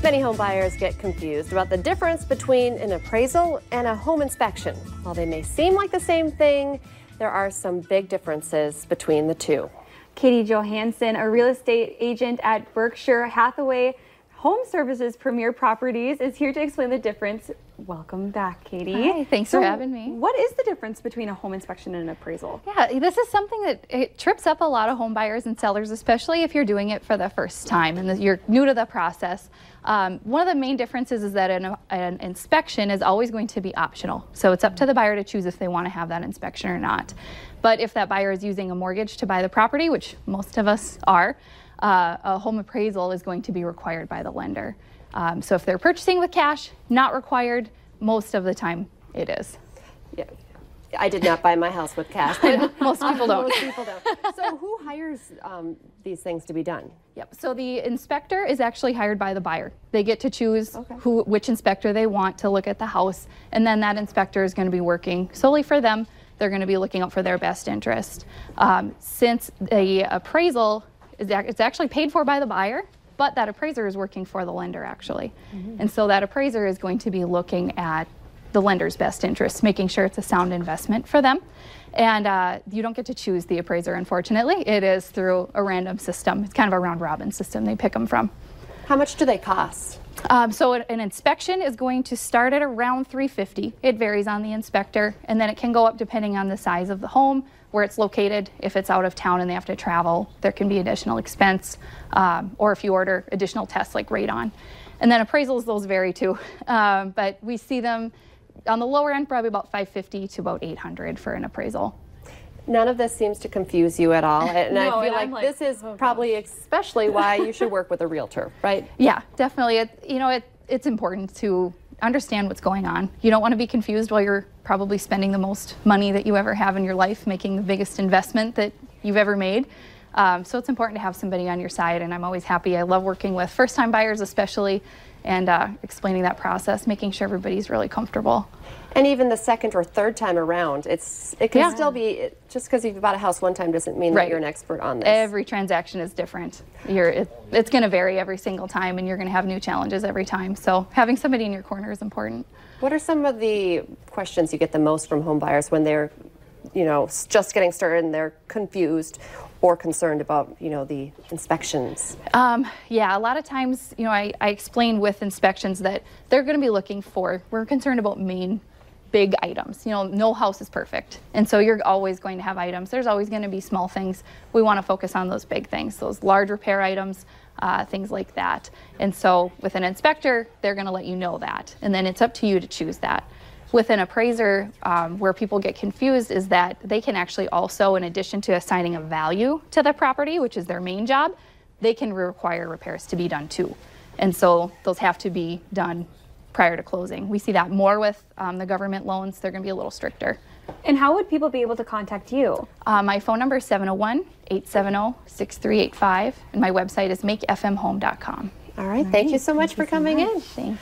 Many home buyers get confused about the difference between an appraisal and a home inspection. While they may seem like the same thing, there are some big differences between the two. Katie Johansson, a real estate agent at Berkshire Hathaway Home Services Premier Properties, is here to explain the difference. Welcome back, Katie. Hi, thanks for having me. What is the difference between a home inspection and an appraisal? Yeah, this is something that it trips up a lot of home buyers and sellers, especially if you're doing it for the first time and you're new to the process. One of the main differences is that an inspection is always going to be optional. So it's up to the buyer to choose if they want to have that inspection or not. But if that buyer is using a mortgage to buy the property, which most of us are, a home appraisal is going to be required by the lender. So if they're purchasing with cash, not required. Most of the time it is. Yeah. I did not buy my house with cash. Most people don't. Most people don't. So who hires these things to be done? Yep. So the inspector is actually hired by the buyer. They get to choose which inspector they want to look at the house, and then that inspector is going to be working solely for them. They're going to be looking out for their best interest. Since the appraisal it's actually paid for by the buyer, but that appraiser is working for the lender actually. And so that appraiser is going to be looking at the lender's best interests, making sure it's a sound investment for them. And you don't get to choose the appraiser, unfortunately. It is through a random system. It's kind of a round robin system they pick them from. How much do they cost? So an inspection is going to start at around $350. It varies on the inspector, and then it can go up depending on the size of the home, where it's located. If it's out of town and they have to travel, there can be additional expense, or if you order additional tests like radon. And then appraisals, those vary too, but we see them on the lower end, probably about $550 to about $800 for an appraisal. None of this seems to confuse you at all, and No, I feel and like this is probably especially why you should work with a realtor, right? Yeah, definitely. It's important to understand what's going on. You don't want to be confused while you're probably spending the most money that you ever have in your life, making the biggest investment that you've ever made. So it's important to have somebody on your side, and I'm always happy. I love working with first-time buyers especially, and explaining that process, making sure everybody's really comfortable. And even the second or third time around, it can still be, just because you've bought a house one time doesn't mean that you're an expert on this. Every transaction is different. It's going to vary every single time, and you're going to have new challenges every time. So having somebody in your corner is important. What are some of the questions you get the most from home buyers when they're, just getting started and they're confused or concerned about, the inspections? Yeah, a lot of times, I explain with inspections that they're going to be looking for, we're concerned about main big items. No house is perfect. And so you're always going to have items. There's always going to be small things. We want to focus on those big things, those large repair items, things like that. And so with an inspector, they're going to let you know that. And then it's up to you to choose that. With an appraiser, where people get confused is that they can actually also, in addition to assigning a value to the property, which is their main job, they can require repairs to be done too. And so those have to be done prior to closing. We see that more with the government loans. They're going to be a little stricter. And how would people be able to contact you? My phone number is 701-870-6385, and my website is makefmhome.com. All right. Thank you so much for coming in. Thanks.